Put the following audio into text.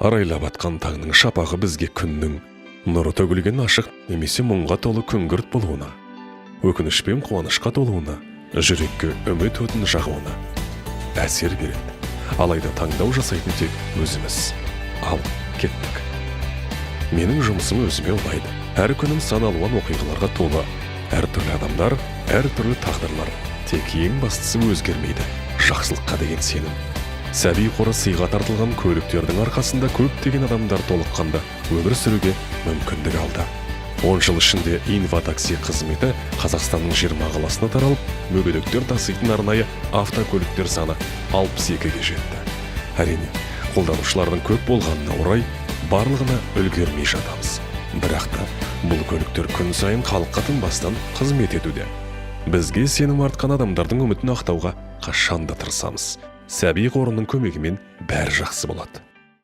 Арайлап атқан таңның шапағы бізге күннің нұры төгілген ашық немесе мұңға толы күңгірт болуына, өкініш пен қуанышқа толуына, жүрекке үміт отын жағуына әсер береді. Алайда таңдау жасайтын тек өзіміз. Ал кеттік. Менің жұмысым өзіме ұнайды. Әр күнім сан алуан оқиғаларға толы. Әртүрлі адамдар, әртүрлі тағдырлар. Тек ең бастысы өзгермейді. Жақсылыққа деген сенім. Сәби қоры сыйға тартылған көліктердің арқасында көптеген адамдар толыққанды өмір сүруге мүмкіндік алды. 10 жыл ішінде инватакси қызметі Қазақстанның 20 қаласына таралып, мүгедектер таситын арнайы автокөліктер саны 62-ге жетті. Әрине, қолданушылардың көп болғанына орай барлығына үлгермей жатамыз. Бірақ та бұл көліктер күн сайын халыққа тынбастан қызмет етуде. Бізге сенім артқан адамдардың үмітін ақтауға қашанда тырысамыз. Сәби қорының көмегімен бәрі жақсы болады.